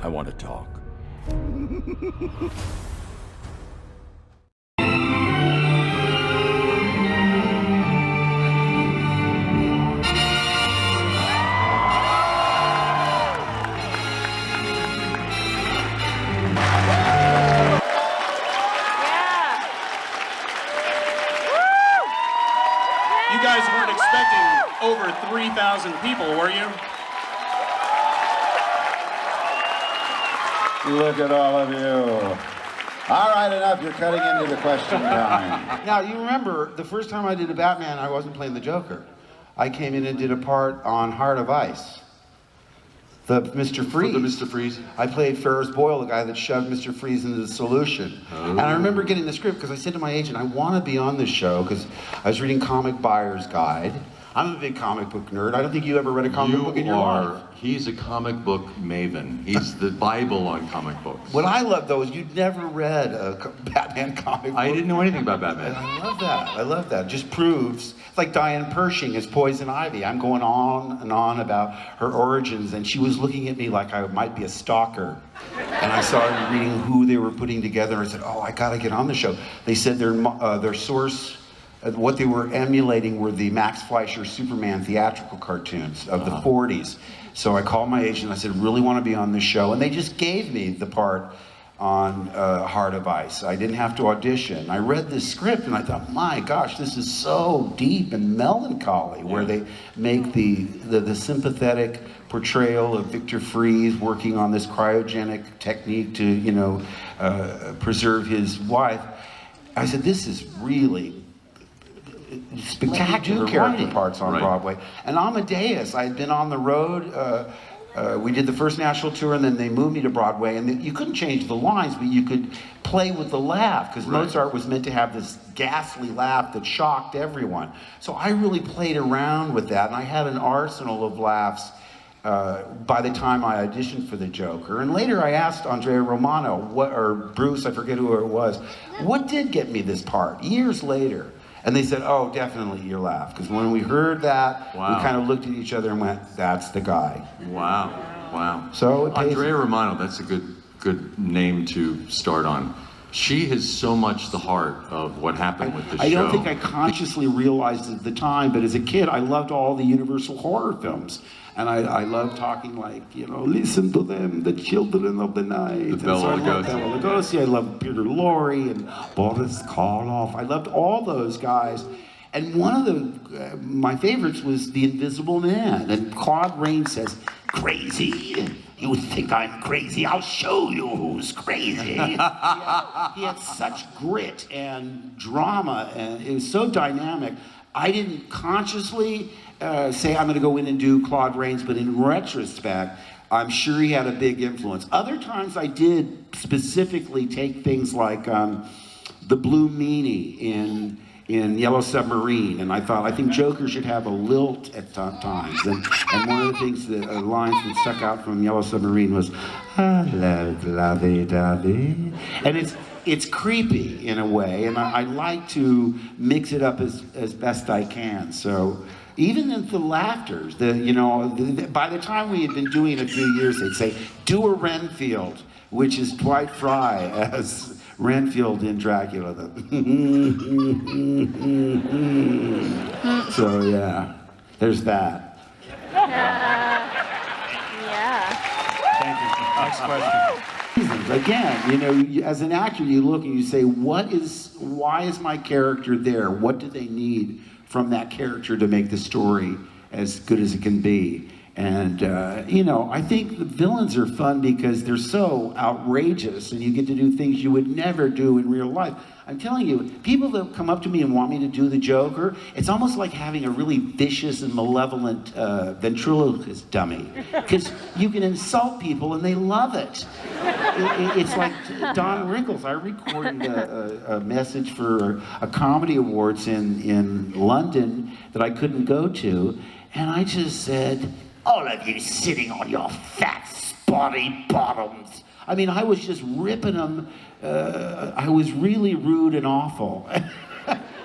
I want to talk. You guys weren't expecting over 3,000 people, were you? Look at all of you. All right, enough. You're cutting into the question time. Now, you remember, the first time I did a Batman, I wasn't playing the Joker. I came in and did a part on Heart of Ice. The Mr. Freeze. For the Mr. Freeze? I played Ferris Boyle, the guy that shoved Mr. Freeze into the solution. Oh. And I remember getting the script because I said to my agent, I want to be on this show because I was reading Comic Buyer's Guide. I'm a big comic book nerd. I don't think you ever read a comic book in your life. He's a comic book maven. He's the Bible on comic books. What I love, though, is you'd never read a Batman comic book. I didn't know anything about Batman. And I love that. I love that. It just proves, it's like Diane Pershing as Poison Ivy. I'm going on and on about her origins, and she was looking at me like I might be a stalker. And I started reading who they were putting together. I said, oh, I got to get on the show. They said their source, what they were emulating were the Max Fleischer Superman theatrical cartoons of the 40s. So I called my agent, I said, really want to be on this show. And they just gave me the part on Heart of Ice. I didn't have to audition. I read this script and I thought, my gosh, this is so deep and melancholy, where they make the sympathetic portrayal of Victor Freeze working on this cryogenic technique to, you know, preserve his wife. I said, this is really spectacular character parts on Broadway. And Amadeus, I had been on the road. We did the first national tour, and then they moved me to Broadway. And you couldn't change the lines, but you could play with the laugh, because Mozart was meant to have this ghastly laugh that shocked everyone. So I really played around with that, and I had an arsenal of laughs by the time I auditioned for the Joker. And later I asked Andrea Romano, or Bruce, I forget who it was, what did get me this part, years later? And they said, oh, definitely your laugh. Because when we heard that, we kind of looked at each other and went, that's the guy. Wow, wow. So it pays. Andrea Romano, that's a good name to start on. She has so much the heart of what happened with the show. I don't think I consciously realized it at the time, but as a kid, I loved all the Universal horror films. And I loved talking like, you know, listen to them, the children of the night. The Bela Lugosi. I loved Peter Lorre and Boris Karloff. I loved all those guys. And one of my favorites was The Invisible Man. And Claude Rains says, crazy? You think I'm crazy? I'll show you who's crazy. He had such grit and drama, and it was so dynamic. I didn't consciously say I'm going to go in and do Claude Rains, but in retrospect, I'm sure he had a big influence. Other times I did specifically take things like the Blue Meanie in Yellow Submarine, and I think Joker should have a lilt at times. And one of the things, the lines that stuck out from Yellow Submarine was, la-di-da-di. And it's creepy in a way, and I like to mix it up as best I can. So even in the laughters, by the time we had been doing it a few years, they'd say, do a Renfield, which is Dwight Fry as Renfield in Dracula. So yeah, there's that. Yeah. Thank you. Next question. Again, as an actor, you look and you say, why is my character there? What do they need from that character to make the story as good as it can be? And, I think the villains are fun because they're so outrageous and you get to do things you would never do in real life. I'm telling you, people that come up to me and want me to do the Joker, it's almost like having a really vicious and malevolent ventriloquist dummy. Because you can insult people and they love it. It's like Don Rickles. I recorded a message for a comedy awards in London that I couldn't go to. And I just said, all of you sitting on your fat, spotty bottoms. I mean, I was just ripping them. I was really rude and awful.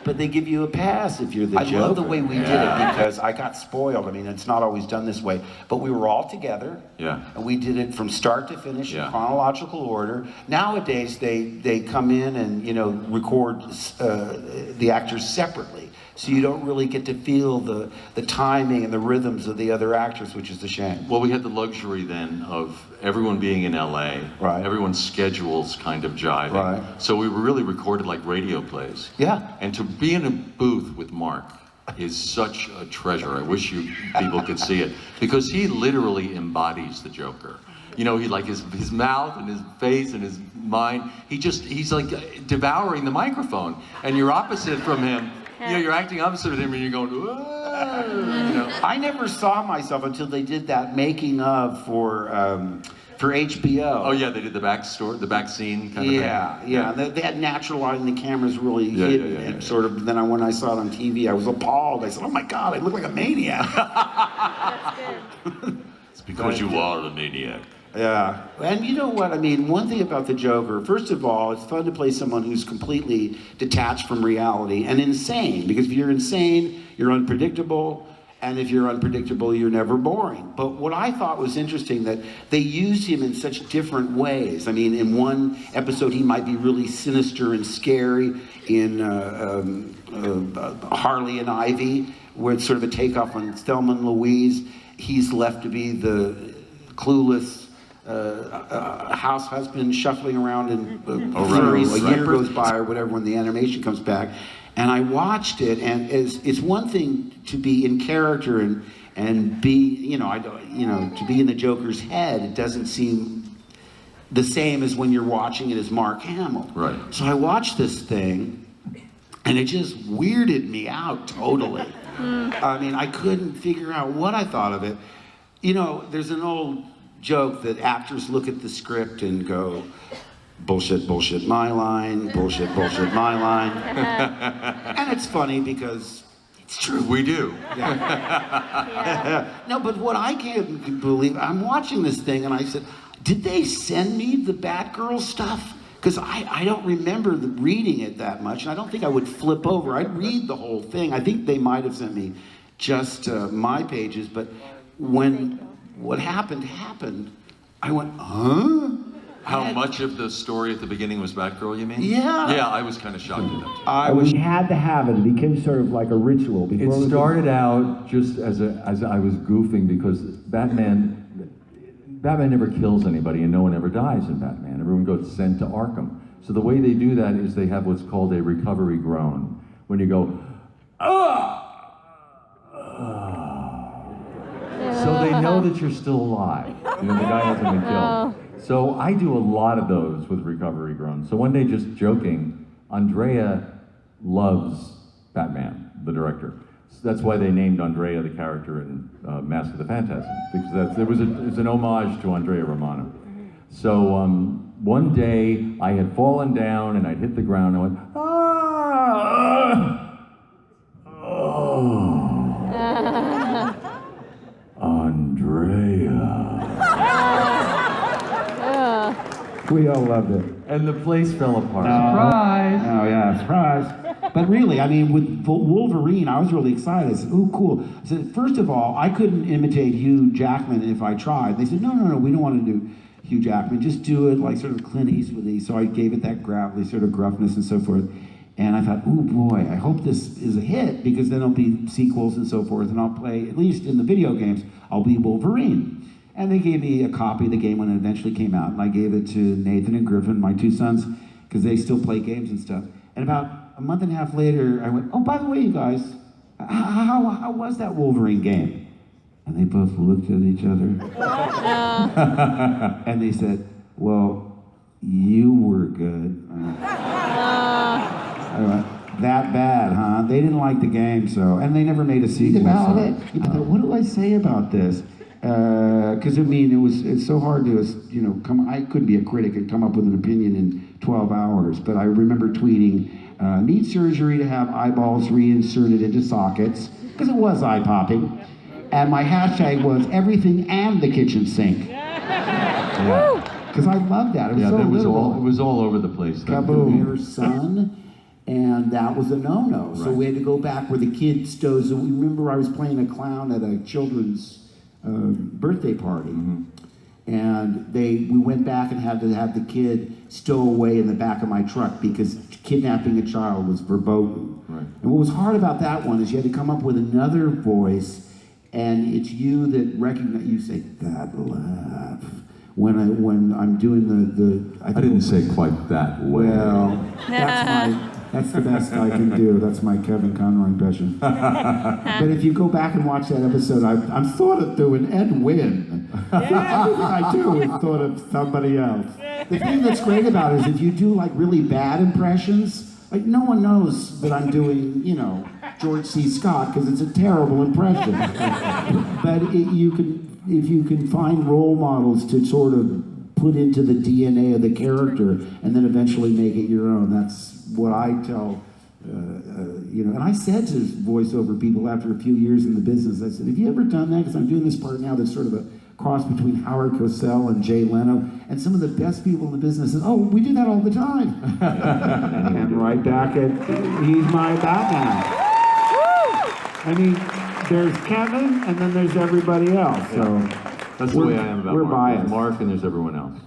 but they give you a pass if you're the Joker. I love the way we did it because I got spoiled. I mean, it's not always done this way, but we were all together. Yeah. And we did it from start to finish in chronological order. Nowadays, they come in and, you know, record the actors separately. So you don't really get to feel the timing and the rhythms of the other actors, which is a shame. Well, we had the luxury then of everyone being in LA. Right. Everyone's schedules kind of jiving. Right. So we were really recorded like radio plays. Yeah. And to be in a booth with Mark is such a treasure. I wish you people could see it. Because he literally embodies the Joker. You know, he like his mouth and his face and his mind, he's like devouring the microphone. And you're opposite from him. You know, you're acting opposite of him and you're going, whoa, you know. I never saw myself until they did that making of for HBO. Oh yeah, they did the back scene kind of thing. Yeah. They had natural light and the cameras really hidden. And sort of, then when I saw it on TV, I was appalled. I said, oh my God, I look like a maniac. That's good. It's because you are a maniac. Yeah, and you know what, I mean, one thing about the Joker, first of all, it's fun to play someone who's completely detached from reality and insane, because if you're insane, you're unpredictable, and if you're unpredictable, you're never boring. But what I thought was interesting, that they used him in such different ways. I mean, in one episode, he might be really sinister and scary. In Harley and Ivy, where it's sort of a takeoff on Thelma and Louise, he's left to be the clueless house husband shuffling around in a year goes by or whatever when the animation comes back. And I watched it, and it's one thing to be in character and be, to be in the Joker's head. It doesn't seem the same as when you're watching it as Mark Hamill. Right. So I watched this thing, and it just weirded me out totally. I mean, I couldn't figure out what I thought of it. You know, there's an old joke that actors look at the script and go, bullshit, bullshit, my line, bullshit, bullshit, my line. And it's funny because it's true. We do. Yeah. No, but what I can't believe, I'm watching this thing and I said, did they send me the Batgirl stuff? Because I don't remember reading it that much, and I don't think I would flip over. I'd read the whole thing. I think they might have sent me just my pages, but when what happened, I went, huh? How much of the story at the beginning was Batgirl, you mean? Yeah. Yeah, I was kind of shocked at that too. We had to have it. It became sort of like a ritual. It started out just as I was goofing, because Batman never kills anybody and no one ever dies in Batman. Everyone goes sent to Arkham. So the way they do that is they have what's called a recovery groan. When you go, ah! So they know that you're still alive. You know, the guy hasn't been killed. So I do a lot of those with recovery groans. So one day, just joking, Andrea loves Batman, the director. So that's why they named Andrea the character in Mask of the Phantasm, because it's an homage to Andrea Romano. So one day I had fallen down and I'd hit the ground and I went, Andrea. We all loved it. And the place fell apart. Surprise! Oh yeah, surprise. But really, I mean, with Wolverine, I was really excited. I said, ooh, cool. I said, first of all, I couldn't imitate Hugh Jackman if I tried. They said, no, we don't want to do Hugh Jackman. Just do it like sort of Clint Eastwood-y. So I gave it that gravelly sort of gruffness and so forth. And I thought, ooh, boy, I hope this is a hit, because then there'll be sequels and so forth, and I'll play, at least in the video games, I'll be Wolverine. And they gave me a copy of the game when it eventually came out, and I gave it to Nathan and Griffin, my two sons, because they still play games and stuff. And about a month and a half later, I went, oh, by the way, you guys, how was that Wolverine game? And they both looked at each other. And they said, well, you were good. I went, that bad, huh? They didn't like the game, so, and they never made a sequel. About it? I thought, what do I say about this? Because I mean, it's so hard to, I couldn't be a critic and come up with an opinion in 12 hours, but I remember tweeting, need surgery to have eyeballs reinserted into sockets, because it was eye-popping, and my hashtag was everything and the kitchen sink. Because I loved that. It was so literal. It was all over the place. Kaboom. Your son, And that was a no-no. So we had to go back where the kid stows. We remember I was playing a clown at a children's birthday party. And we went back and had to have the kid stow away in the back of my truck because kidnapping a child was verboten. And what was hard about that one is you had to come up with another voice, and it's you that recognize, you say, that laugh. When I'm doing I didn't say quite that way. Well, that's the best I can do. That's my Kevin Conroy impression. But if you go back and watch that episode, I'm sort of doing Ed Wynn. Everything I do is sort of somebody else. The thing that's great about it is if you do like really bad impressions, like no one knows that I'm doing, George C. Scott because it's a terrible impression. But if you can find role models to sort of put into the DNA of the character and then eventually make it your own, that's what I tell, and I said to voiceover people after a few years in the business, I said, have you ever done that? Because I'm doing this part now that's sort of a cross between Howard Cosell and Jay Leno, and some of the best people in the business said, oh, we do that all the time. And right back at, he's my Batman. I mean, there's Kevin, and then there's everybody else, so. That's the way I am about We're Mark. biased. There's Mark and there's everyone else.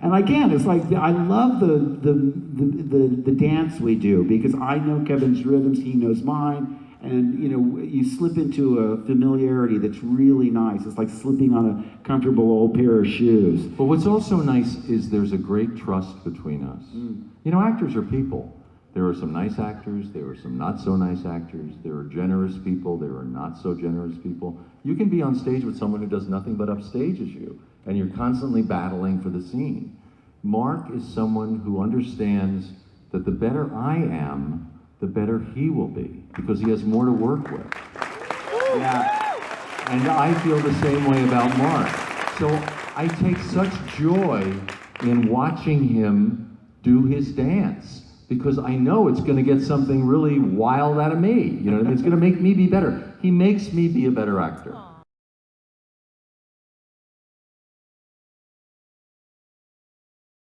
And again, it's like I love the dance we do because I know Kevin's rhythms, he knows mine, and you slip into a familiarity that's really nice. It's like slipping on a comfortable old pair of shoes. But what's also nice is there's a great trust between us. Actors are people. There are some nice actors, there are some not so nice actors, there are generous people, there are not so generous people. You can be on stage with someone who does nothing but upstages you, and you're constantly battling for the scene. Mark is someone who understands that the better I am, the better he will be, because he has more to work with. Yeah. And I feel the same way about Mark. So I take such joy in watching him do his dance, because I know it's going to get something really wild out of me. It's going to make me be better. He makes me be a better actor.